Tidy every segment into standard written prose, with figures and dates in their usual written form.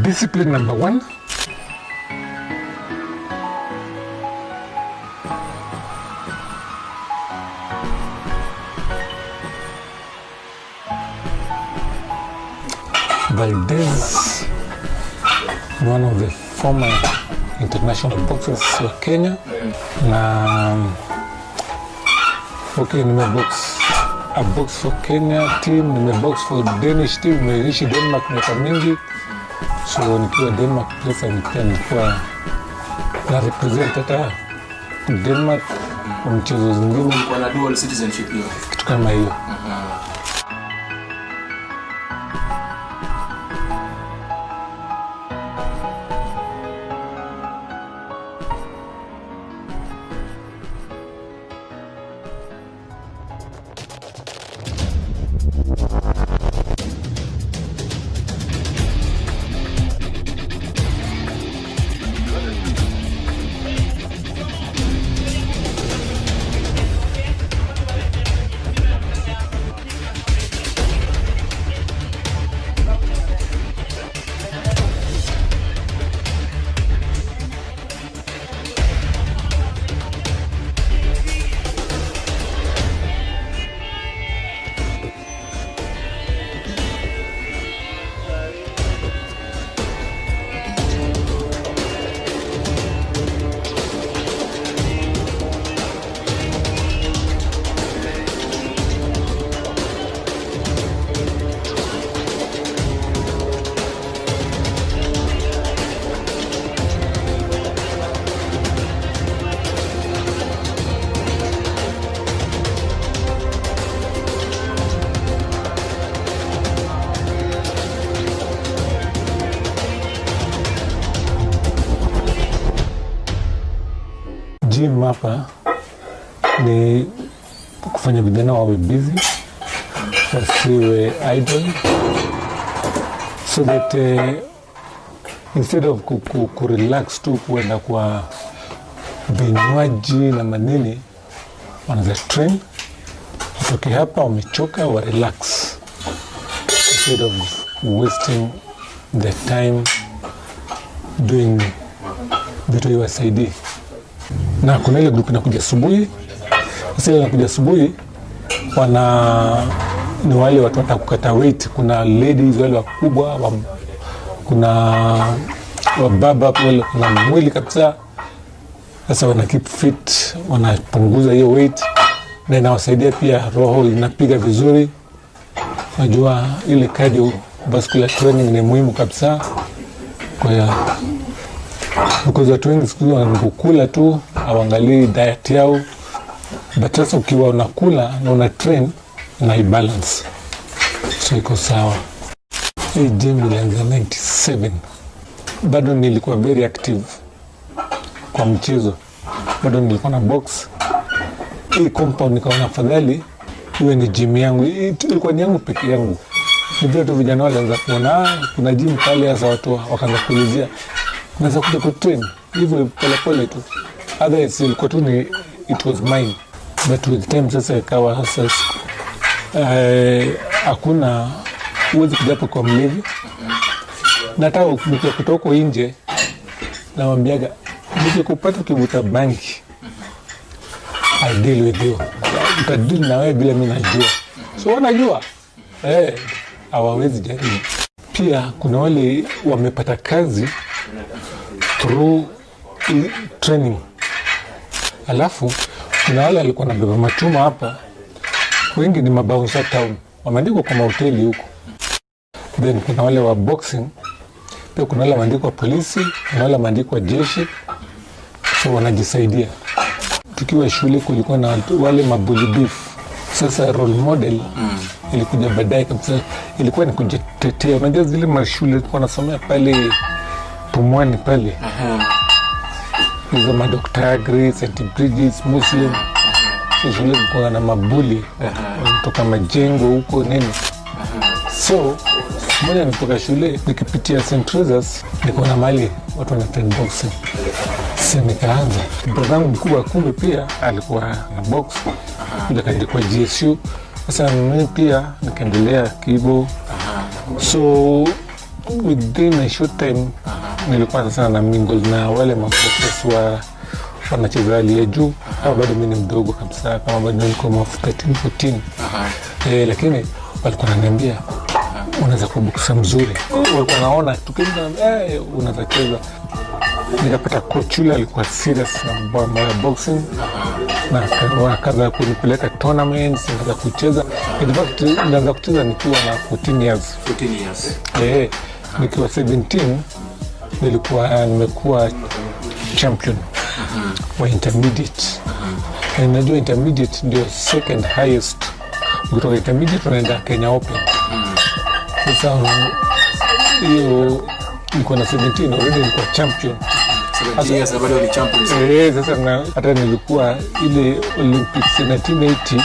Discipline number 1. Valdez, one of the former international boxers wa Kenya, na nimebox a box for Kenya team, nimebox for Danish team, nimeishi Denmark miaka mingi. So nikiwa Denmark pesa nilikuwa na represent hata Denmark kwa mchezo zingine. Wana dual citizenship hiyo. Kitu kama hiyo. Gym hapa ni kufanya vijana wawe busy, wasiwe idle, so that instead of kurelax tu kuenda kwa vinywaji na manini, wanaza train, utoke hapa wamechoka wa relax, instead of wasting the time doing vitu iwasaidii. Na kuna ile group inakuja asubuhi. Sasa ile inakuja asubuhi ni wale watu wanataka kukata weight. Kuna ladies wale wakubwa, kuna wababa wale kuna mwili kabisa. Sasa wana keep fit, wanapunguza hiyo weight na inawasaidia pia roho inapiga vizuri. Unajua ile cardiovascular training ni muhimu kabisa. Kwa hiyo because watu wengi siku wanakula tu, hawaangalii diet yao. But sasa ukiwa unakula na una train na balance, so iko sawa. Hii gym ilianza 97. Bado nilikuwa very active kwa mchezo. Bado nilikuwa na box. Hii compound nikaona afadhali iwe ni gym yangu. Hii ilikuwa ni yangu peke yangu. Ni vile tu vijana walianza kuona kuna gym pale, hasa watu wakaanza kuulizia naweza kuja kutrain hivyo pole tu. Otherwise ilikuwa tu ni it was mine, but with time sasa ikawa sasa hakuna uwezi kujapo kwa mlevi. Na hata kutoka nje nawaambiaga nikikupata kivuta banki I deal with you, utadeal na wewe bila mimi najua. So wanajua hawawezi jaribu. Pia kuna wale wamepata kazi through training. Alafu kuna wale walikuwa nabeba machuma hapa, wengi ni mabouncer town, wameandikwa kwa mahoteli huko. Then kuna wale wa boxing, pia kuna wale wameandikwa polisi, kuna wale wameandikwa jeshi, so wanajisaidia. Tukiwa shule kulikuwa na wale mabully beef. Sasa role model ilikuja baadaye kabisa, ilikuwa ni kujitetea. Unajua zile mashule tulikuwa nasomea pale Pumwani pale. Hizo madokta Agri, St. Bridget's, Muslim. Shule kulikuwa na mabuli kutoka majengo huko nini. So mmoja nitoka shule nikipitia St. Teresa's, niko na mali watu wana train boxing. Sasa nikaanza. Brother mkubwa kumbe pia alikuwa na box. Kuja kaandikwa GSU. Sasa mimi pia nikaendelea kibo. So within a short time nilikuwa sasa na mingle na wale maboxers wanacheza hali ya juu. Kama bado mimi ni mdogo kabisa, kama bado nilikuwa 13-14. Lakini walikuwa wananiambia unaweza kuboksa mzuri. Walikuwa naona tukienda unaweza cheza. Nikapata coach yule alikuwa serious na boxing, na akaanza kunipeleka tournaments, nikaanza kucheza. In fact nilianza kucheza nikiwa na 14 years. Nikiwa 17 nimekuwa champion wa intermediate. Na najua intermediate ndio second highest. Kutoka intermediate tunaenda Kenya Open. Sasa hiyo nilikuwa na 17 already nilikuwa champion. Sasa bado ni champion. Sasa hata nilikuwa ile Olympics 1980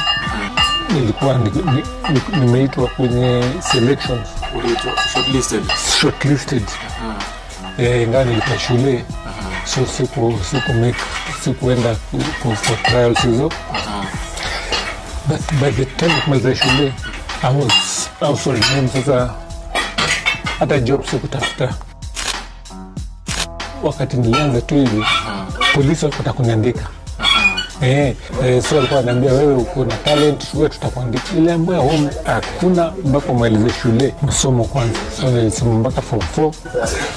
nilikuwa nimeitwa kwenye selections. Shortlisted. Ingawa nilikuwa shule. So sikuenda for trials hizo. But by the time kumaliza shule I was for name. Sasa hata job sikutafuta. Wakati nilianza tu hivi polisi walikuwa kuniandika. So walikuwa wananiambia wewe uko na talent, wewe tutakuandika. Niliambiwa hakuna mpaka umalize shule masomo kwanza. So nilisoma mpaka form 4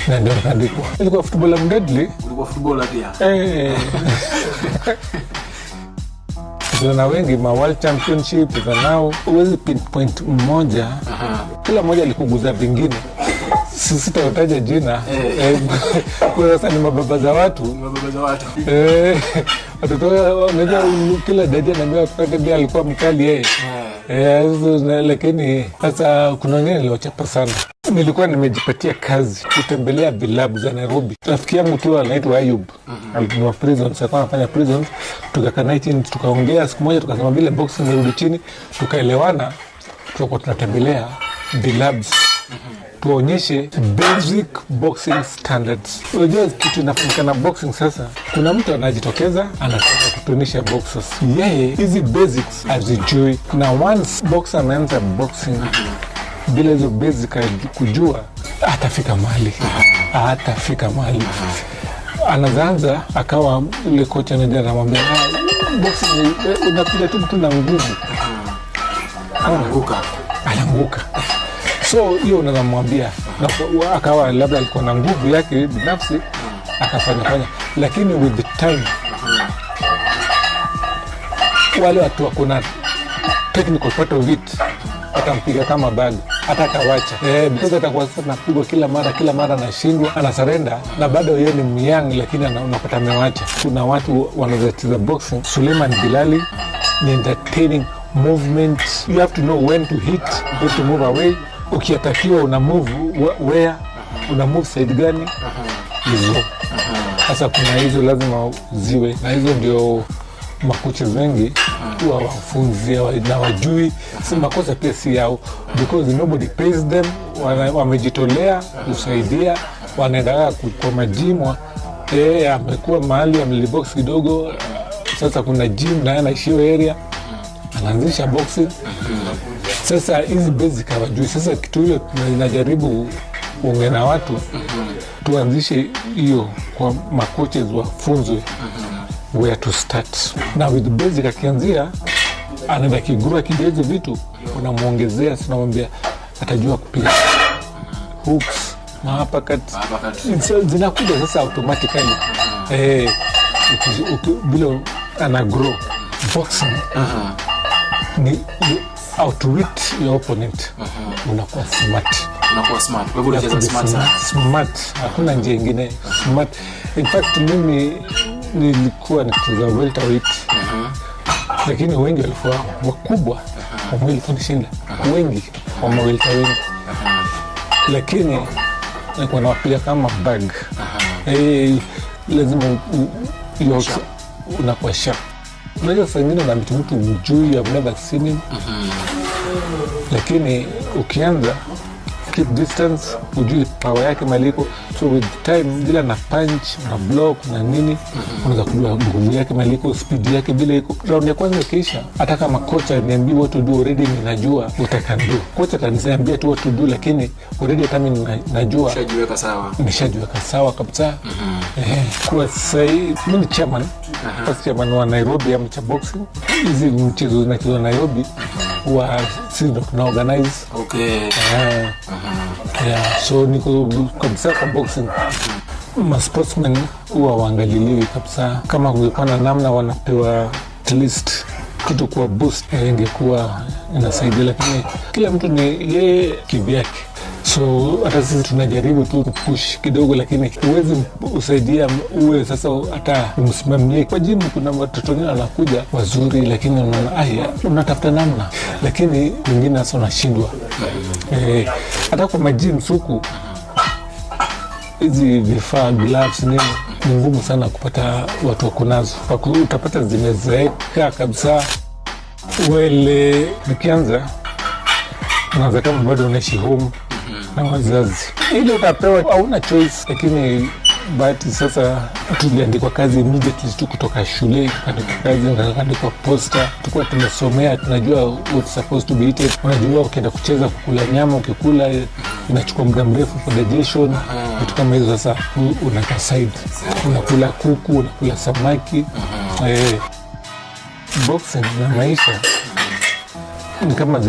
na ndio nikaandikwa. Ilikuwa footballer mdeadly. Ulikuwa footballer pia? Na wengi ma world championship za nao uwezi pinpoint mmoja. Kila mmoja alikuguza vingine. Sitataja jina. Kwa sasa ni mababa za watu. Watoto unajua kila dada anambia kwa alikuwa mkali yeye. Lakini sasa kuna wengine niliwachapa sana. Nilikuwa nimejipatia kazi kutembelea vilabu za Nairobi. Rafiki yangu tu anaitwa Ayub. Alikuwa prison, sasa anafanya prison. Tukakaa night, tukaongea siku moja, tukasema vile boxing nirudi chini, tukaelewana, tukakuwa tunatembelea vilabu. Tuonyeshe basic boxing standards. Unajua kitu inafanyika na boxing sasa. Kuna mtu anajitokeza anataka kutunisha boxers. Yeye hizi basics hazijui. Na once boxer anaanza boxing bila hizo basic kujua, atafika mahali. Anaanza akawa ule coach anamwambia boxing unapiga tu mtu na nguvu. Anaanguka. So hiyo unamwambia akawa labda alikuwa na nguvu yake binafsi akafanya, lakini with the time wale watu wako na technical part of it atampiga kama bag, hata kawacha because atakuwa sasa napigwa kila mara anashindwa, anasurrender, na bado yeye ni myang, lakini unapata amewacha. Kuna watu wanacheza boxing. Suleiman Bilali ni entertaining movement. You have to know when to hit, when to move away. Ukiatakiwa una move where, una move side gani, hizo. Sasa kuna hizo lazima ziwe, na hizo ndio makocha wengi huwa wafunzi na wajui. Si makosa pia si yao, because nobody pays them. Wamejitolea kusaidia, wanaenda kwa majimwa. Amekuwa mahali amelibox kidogo, sasa kuna gym na anaishio area, anaanzisha boxing. Sasa hizi basic hawajui. Sasa kitu hiyo tunajaribu kuongea na watu, tuanzishe hiyo kwa makoches wafunzwe where to start. Na with basic akianzia, anaenda kigura kidogo vitu, unamuongezea, tunamwambia atajua kupiga hooks na uppercut. Zinakuja sasa automatically. Bila ana grow boxing. Ni outwit your opponent. Unakuwa smart. Kwa hivyo unacheza smart. Hakuna njia nyingine. Smart. In fact mimi nilikuwa nikicheza welterweight. Lakini wengi walikuwa wakubwa. Kwa mwili kunishinda. Wengi wa welterweight. Lakini nilikuwa nawapiga kama bag. Lazima unakuwa sharp. Unajua saa ingine na mtu mjui, you have never seen him. Lakini ukianza keep distance, ujui power yake maliko. So with time bila na punch na block na nini, unaweza kujua nguvu yake maliko, speed yake bila iko. Round ya kwanza kisha, hata kama kocha niambie what to do already, ninajua what I can do. Kocha ataniambia tu what to do, lakini already hata mimi najua nishajiweka sawa kabisa. Kwa sasa mimi ni chairman, first chairman wa Nairobi amateur boxing. Hizi mchezo zinachezwa Nairobi huwa sisi ndo tuna organize. So niko kabisa kwa boxing. Ma sportsmen huwa waangaliliwi kabisa. Kama kungekuwa na namna wanapewa at least kitu kwa boost, ingekuwa inasaidia, lakini kila mtu ni yeye kivyake. So hata sisi tunajaribu tu push kidogo, lakini huwezi usaidia uwe sasa hata umsimamie. Kwa gym kuna watoto wengine wanakuja wazuri, lakini unaona unatafuta namna, lakini wengine sasa unashindwa. Hata kwa gym suku hizi vifaa gloves nini ni ngumu sana kupata watu wako nazo. Utapata zimezeeka kabisa. Wele nikianza unaanza kama bado unaishi home na wazazi, ile utapewa hauna choice. Lakini bahati sasa tuliandikwa kazi immediately tu kutoka shule, tukaandikwa kazi, tukaandikwa poster, tulikuwa tumesomea, tunajua what's supposed to be eaten. Unajua ukienda kucheza kukula nyama, ukikula inachukua muda mrefu for digestion, vitu kama hizo. Sasa unaka side, unakula kuku, unakula samaki. Boxing na maisha ni kama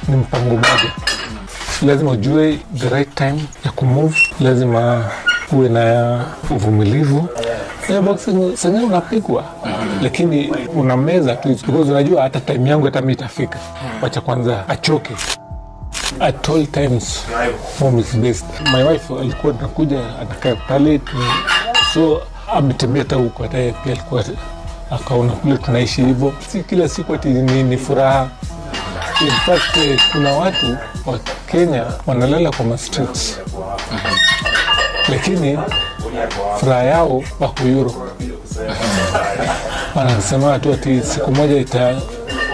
ni mpango mmoja. Lazima ujue the right time ya kumove, lazima uwe na uvumilivu. Boxing sasa unapigwa, lakini unameza tu, because unajua hata time yangu hata mimi itafika. Wacha kwanza achoke. At all times home is best. My wife alikuwa anakuja anakaa pale, so ametembea huko, hata pia alikuwa akaona kule tunaishi hivyo. Si kila siku ati ni furaha. In fact, kuna watu wa Kenya wanalala kwa streets, lakini furaha yao wako Europe. Wanasema tu ati siku moja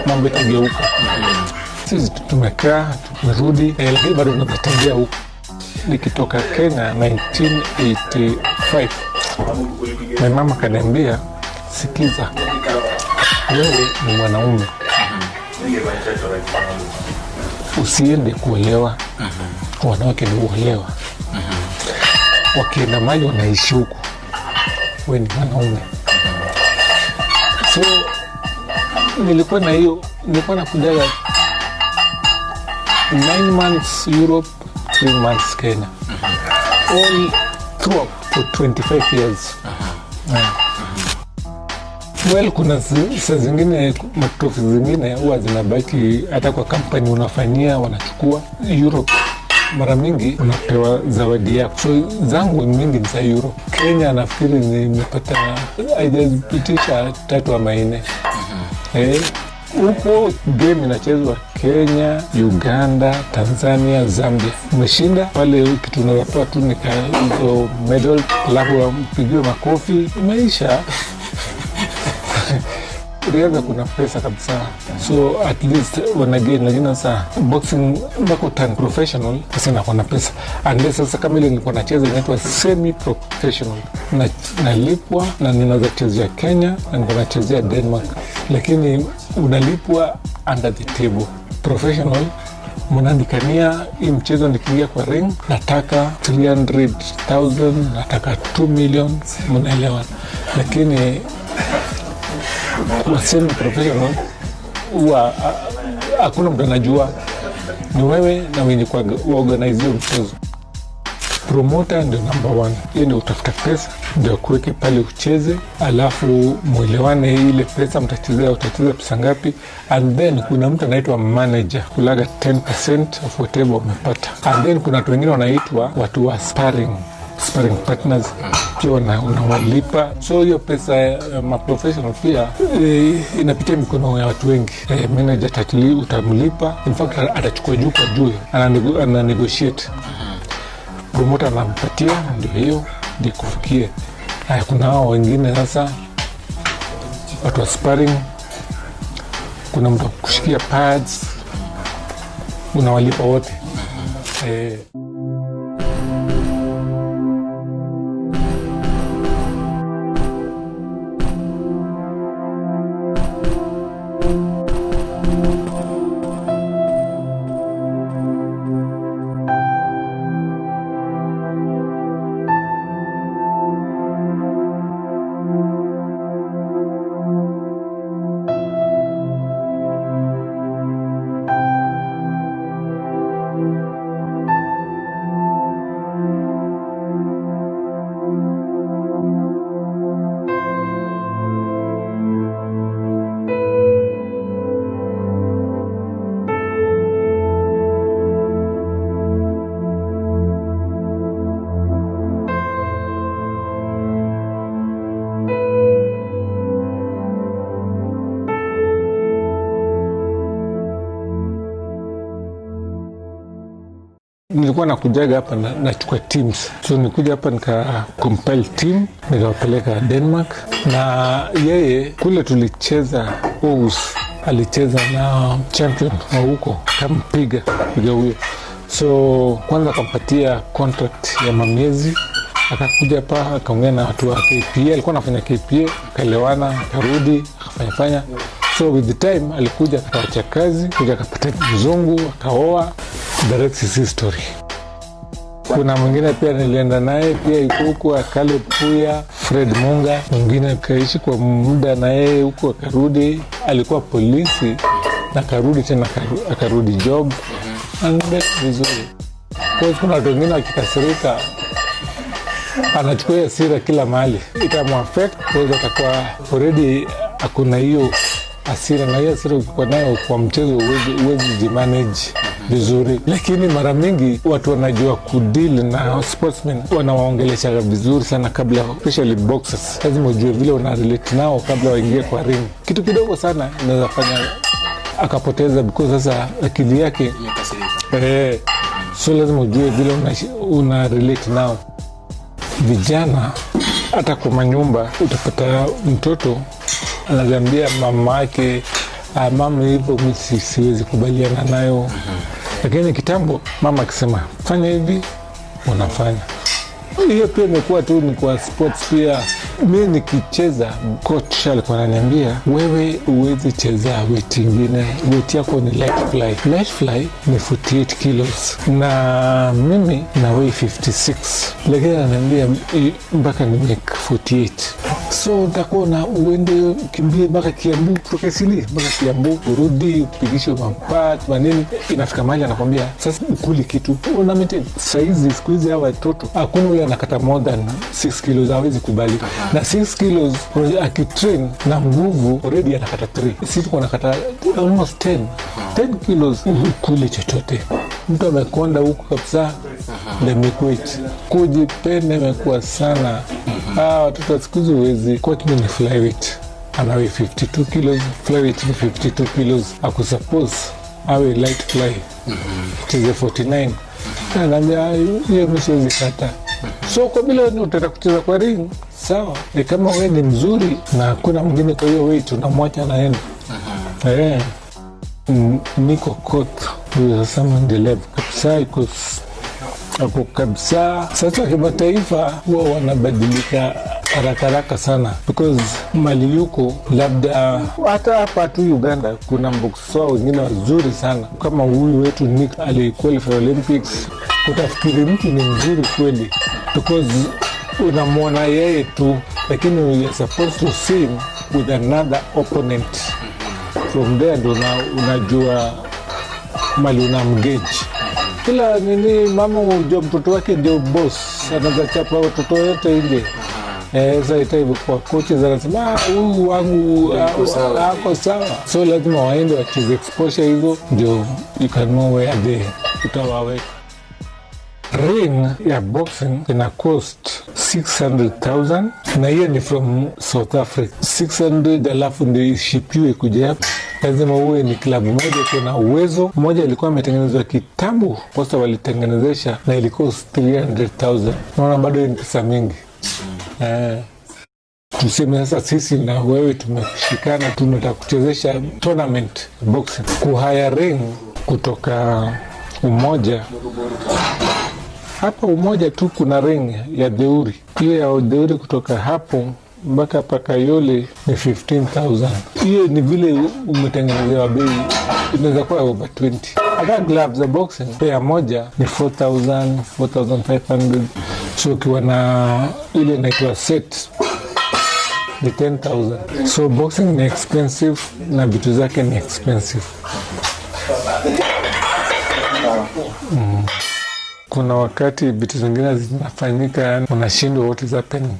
mambo itageuka. Sisi tumekaa, tumerudi, lakini bado tunatembea huko. Nikitoka Kenya 1985, my mama kaniambia, sikiza, wewe ni mwanaume, usiende kuolewa. Wanawake ni kuolewa. Wakienda mali wanaishi huku, wewe ni mwanaume. So nilikuwa nakujaga 9 months Europe, 3 months Kenya, all throughout for 25 years. Well, kuna saa zingine matrofi zingine huwa zinabaki hata kwa kampani unafanyia, wanachukua. Europe mara mingi unapewa zawadi yako. So zangu mingi ni za Europe. Kenya nafikiri nimepata haijapitisha 3 ama 4. Huko game inachezwa Kenya, Uganda, Tanzania, Zambia. Umeshinda pale, kitu unapewa tu ni hizo medal, alafu mpigiwe makofi, imeisha. Riadha kuna pesa kabisa, so at least wanagain. Lakini sasa boxing mpaka turn professional sasa na pesa. Unless sasa kama ile nilikuwa nacheza inaitwa semi professional, nalipwa na ninaweza chezea Kenya na nilikuwa nachezea Denmark, lakini unalipwa under the table. Professional mnaandikania hii mchezo, nikiingia kwa ring nataka 300,000, nataka 2 million, mnaelewa. Lakini kwa semi professional huwa hakuna mtu anajua, ni wewe na wenye kwa organize mchezo. Promoter ndio number 1. Yeye ndio utafuta pesa, ndio kuweke pale ucheze, alafu muelewane ile pesa utacheza pesa ngapi. And then kuna mtu anaitwa manager, kulaga 10% of whatever umepata. And then kuna watu wengine wanaitwa watu wa sparring partners, pia unawalipa. So hiyo pesa ma professional pia inapitia mikono ya watu wengi. Manager utamlipa, in fact atachukua juu kwa juu, ana negotiate. Promoter anampatia, ndio hiyo ndio kufikie. Kuna hao wengine sasa watu wa sparring, kuna mtu kushikia pads, unawalipa wote. Nilikuwa nakujaga hapa nachukua teams. So nikuja hapa nika compile team, nikawapeleka Denmark. Na yeye kule tulicheza Aarhus, alicheza na champion wa huko, kampiga huyo. So kwanza akampatia contract ya mamiezi, akakuja hapa akaongea na watu wa KPA, alikuwa anafanya KPA, akaelewana, akarudi, akafanya. So with the time alikuja akaacha kazi, kuja akapata mzungu, akaoa. The rest is history. Kuna mwingine pia nilienda naye pia yuko huko, Caleb Puya, Fred Munga, mwingine kaishi kwa muda na yeye huko, akarudi, alikuwa polisi na akarudi tena, akarudi job anaenda vizuri. Kwa hiyo kuna watu wengine wakikasirika anachukua hasira kila mahali, itamuaffect kwa hiyo atakuwa already hakuna hiyo hasira, na hiyo hasira ukikuwa nayo kwa mchezo uwezi jimanage vizuri. Lakini mara mingi watu wanajua kudeal na sportsmen, wanawaongelesha vizuri sana kabla, especially boxers. Lazima ujue vile unarelate nao kabla waingie kwa ring. Kitu kidogo sana inaweza fanya akapoteza because sasa akili yake so lazima ujue vile unarelate nao. Vijana hata kwa manyumba utapata mtoto anaambia mama yake, mama hivyo mimi siwezi kubaliana nayo. Lakini kitambo mama akisema fanya hivi unafanya. Hiyo pia imekuwa tu ni kwa sports pia. Mimi nikicheza, coach alikuwa ananiambia wewe uwezi cheza weight nyingine, weight yako ni light fly. Light fly ni 48 kilos na mimi na weigh 56, lakini ananiambia mpaka ni make 48. So utakuwa na uende kimbie mpaka Kiambu, kutoka Isili mpaka Kiambu, urudi upigishe mapat manini, inafika mahali anakwambia sasa ukuli kitu una maintain. Saizi siku hizi hawa watoto hakuna ule anakata more than 6 kilos, hawezi kubali. Na 6 kilos akitrain na nguvu already anakata 3. Sisi tuko nakata almost 10 kilos ukuli chochote. Mtu amekonda huko kabisa, the weight kujipenda imekuwa sana. Watoto siku hizi huwezi kwa kimi ni flyweight, anawe 52 kilos, flyweight ni 52 kilos, akusuppose awe light fly cheze 49, anaambia hiyo msiwezi kata. So kwa bila utata kucheza kwa ring, sawa, ni kama wewe ni mzuri na kuna mwingine kwa hiyo weight unamwacha naenda. Niko Koth huyo sasa Mandelev kabisa iko ako kabisa. Sasa kimataifa huwa wanabadilika haraka sana because mali yuko, labda hata hapa tu Uganda kuna boxer wengine wazuri sana kama huyu wetu Nick aliqualify Olympics. Utafikiri mtu ni mzuri kweli because unamwona yeye tu, lakini you are supposed to see him with another opponent. From there ndo unajua mali unamgauge. Kila nini mama ujua mtoto wake ndio boss, anaweza chapa watoto wote nje. Sasa itaibu kwa coaches anasema huyu wangu ako sawa. So lazima waende wacheze exposure hivyo ndio you can know where they utawaweka. Ring ya boxing ina cost 600,000 na hiyo ni from South Africa. 600 alafu ndio ishipiwe kuja hapa. Lazima uwe ni klabu moja kuna uwezo. Moja ilikuwa imetengenezwa kitambo, posta walitengenezesha na ilikuwa 300,000. Naona bado ni pesa mingi. Tuseme sasa sisi na wewe tumeshikana, tunataka kuchezesha tournament boxing. Kuhaya ring kutoka Umoja. Hapa Umoja tu kuna ring ya Deuri. Hiyo ya Deuri kutoka hapo mpaka Pakayole ni 15,000. Hiyo ni vile umetengenezewa bei, inaweza kuwa over 20. Hata gloves za boxing pair moja ni 4,000, 4,500. So ukiwa na ile inaitwa set ni 10,000. So boxing ni expensive na vitu zake ni expensive. Kuna wakati vitu zingine zinafanyika unashindwa what is happening.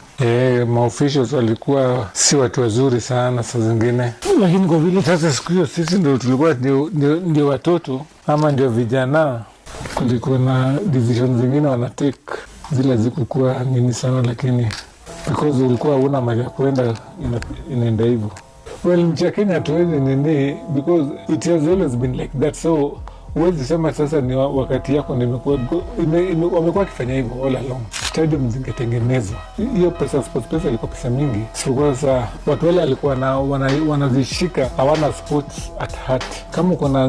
Maofficials walikuwa si watu wazuri sana saa zingine, lakini kwa vile sasa siku hiyo sisi ndio tulikuwa ndio watoto ama ndio vijana, kulikuwa na decision zingine wanatake zile zikukuwa nini sana, lakini because ulikuwa una mali ya kwenda inaenda hivyo. Well, nchi ya Kenya hatuwezi nini because it has always been like that, so huwezi sema sasa ni wakati yako nimekuwa wamekuwa wakifanya hivyo all along. Stadium zingetengenezwa, hiyo pesa, sports pesa ilikuwa pesa mingi, sikuwa sasa watu wale walikuwa wanazishika hawana sports at heart. Kama uko na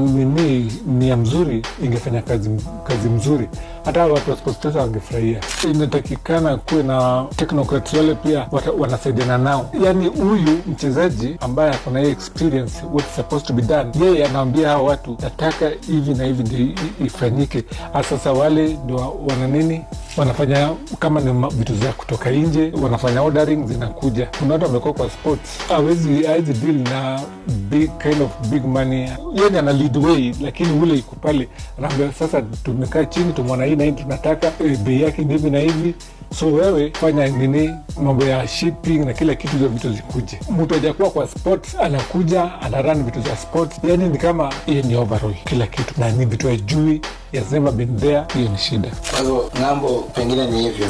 nia mzuri ingefanya kazi mzuri, hata watu wa sports pesa wangefurahia. Inatakikana kuwe na technocrats wale pia wanasaidiana nao, yani huyu mchezaji ambaye ako na hiyo experience what's supposed to be done, yeye anaambia hao watu nataka hivi na hivi ndio ifanyike. Sasa wale ndio wanafanya kama ni vitu za kutoka nje, wanafanya ordering zinakuja. Kuna watu wamekuwa kwa sports hawezi deal na big money, yeye ana lead way, lakini ule iko pale anaambia sasa tumekaa chini tumeona hii na hii tunataka bei yake hivi na hivi, so wewe fanya mambo ya shipping na kila kitu, hizo vitu zikuje. Mtu hajakuwa kwa sports anakuja ana vitu za sports, yani ni kama yeye ni overall kila kitu na ni vitu ajui, has never been there. Hiyo ni shida. Kwa hivyo ng'ambo pengine ni hivyo,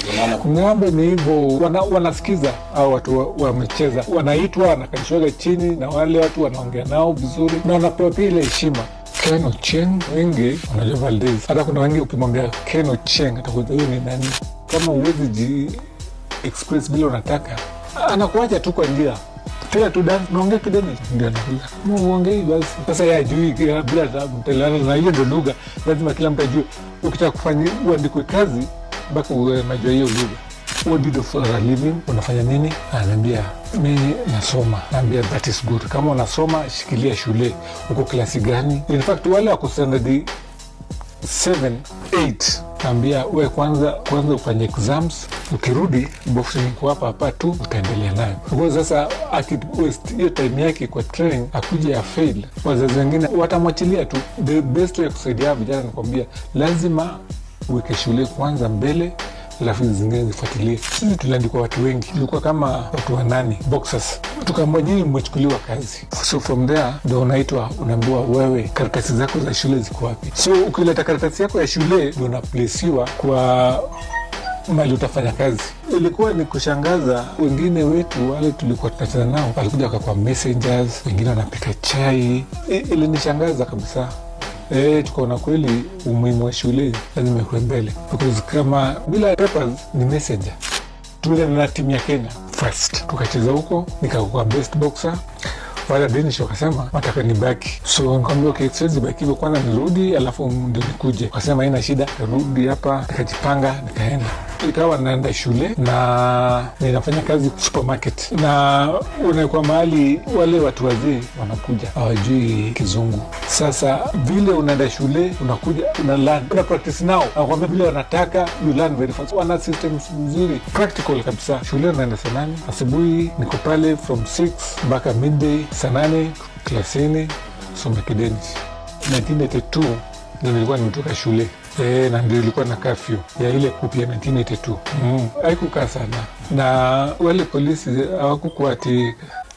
ng'ambo ni hivyo, wanasikiza au watu wamecheza, wanaitwa wanakalishwa chini na wale watu wanaongea nao vizuri na wanapewa pia ile heshima. Ken Ochieng wengi wanajua Valdez, hata kuna wengi ukimwambia Ken Ochieng atakuuliza huyu ni nani. Kama uwezi express bila unataka, anakuacha tu kwa njia kila tu dance naongea kidogo ndio anakuuliza muongei basi. Sasa yeye ajui bila mtelana, na hiyo ndio lugha lazima kila mtu ajue. Ukitaka kufanya uandikwe kazi mpaka uwe unajua hiyo lugha. What do you do for a living? Unafanya nini? Ananiambia mimi nasoma. Naambia that is good. Kama unasoma shikilia shule. Uko klasi gani? In fact wale wako standard 7, 8 naambia wewe kwanza ufanye exams, ukirudi boxing kwa hapa tu utaendelea nayo. Kwa sasa waste hiyo time yake kwa training akuje fail, wazazi wengine watamwachilia tu. The best way kusaidia vijana nakwambia lazima uweke shule kwanza mbele, alafu zingine zifuatilie. Sisi tuliandikwa watu wengi, tulikuwa kama watu 8 boxers, tukamwajiri mmechukuliwa kazi. So from there ndio unaitwa, unaambiwa wewe karatasi zako za shule ziko wapi. So ukileta karatasi yako ya shule ndio unaplesiwa kwa mali utafanya kazi. Ilikuwa ni kushangaza, wengine wetu wale tulikuwa tunacheza nao walikuja kwa messengers, wengine wanapika chai. Ilinishangaza kabisa. Tukaona kweli umuhimu wa shule lazima ikuwe mbele, because kama bila papers ni messenger. Tulienda na timu ya Kenya first, tukacheza huko, nikakuwa best boxer. Wala Danish wakasema wataka nibaki, so nikamwambia okay, siwezi baki hivyo, kwanza nirudi alafu ndio nikuje. Wakasema haina shida, nirudi hapa, nikajipanga nikaenda. Ikawa naenda shule na ninafanya kazi supermarket, na unakuwa mahali wale watu wazee wanakuja hawajui kizungu. Sasa vile unaenda shule unakuja una learn, una practice nao, nakwambia vile wanataka you learn very fast. Wana systems nzuri, practical kabisa. Shule unaenda saa 8 asubuhi, niko pale from 6 mpaka midday. Saa 8 klasini soma kideni. 1982 ndio nilikuwa nimetoka shule. Na ndio ilikuwa na curfew ya ile kupi ya 1982. Haikukaa sana. Na wale polisi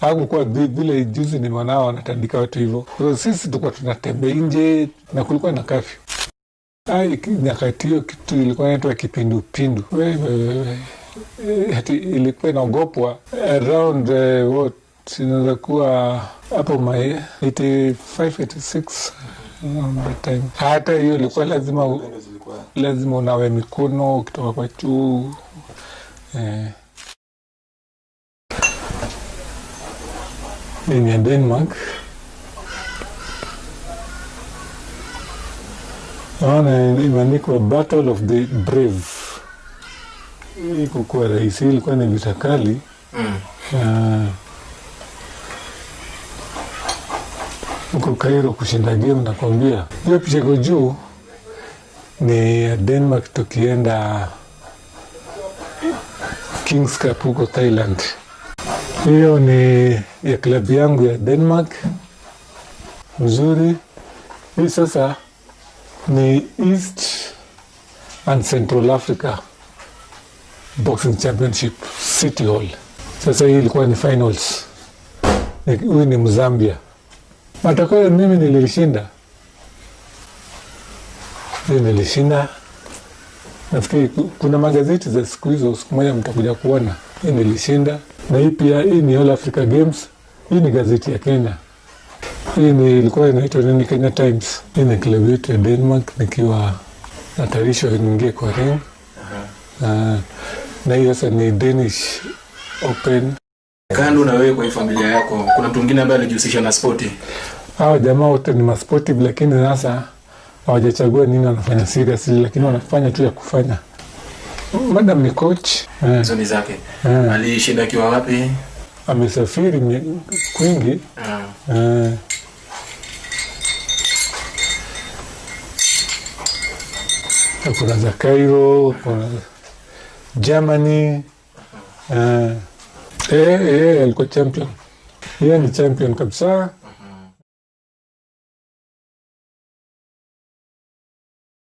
hawakukuwa vile juzi ni mwanao wanatandika watu hivyo. Kwa sisi tulikuwa tunatembea nje na kulikuwa na curfew. Nyakati hiyo kitu ilikuwa inaitwa kipindupindu. Ilikuwa inaogopwa around what inaweza kuwa hapo 85, 86 time. Hata hiyo ilikuwa lazima unawe mikono ukitoka kwa choo. Mimi ya Denmark naona imeandikwa Battle of the Brave. Hii kukuwa rahisi, ilikuwa ni vita kali. Huko Cairo kushinda game nakwambia. Hiyo picha iko juu ni ya Denmark tukienda Kings Cup huko Thailand. Hiyo ni ya klabu yangu ya Denmark. Mzuri. Hii sasa ni East and Central Africa Boxing Championship City Hall. Sasa hii ilikuwa ni finals. Huyu ni Mzambia. Matokeo mimi nilishinda. Nafikiri kuna magazeti za siku hizo, siku moja mtakuja kuona. Hii nilishinda. Na hii pia, hii ni All Africa Games. Hii ni gazeti ya Kenya. Hii ilikuwa inaitwa nini, Kenya Times. Hii ni klabu yetu ya Denmark nikiwa natarishwa niingie kwa ring. Na hiyo sasa ni Danish Open. Kando na wewe kwa hii familia yako, kuna mtu mwingine ambaye alijihusisha na spoti? Hao jamaa wote ni masportive, lakini sasa hawajachagua nini wanafanya seriously, lakini wanafanya tu ya kufanya. Madam ni coach. Zoni zake. Alishinda akiwa wapi? Amesafiri kwingi. Kuna za Cairo, kuna Germany. Alikuwa champion. Yeye ni champion kabisa.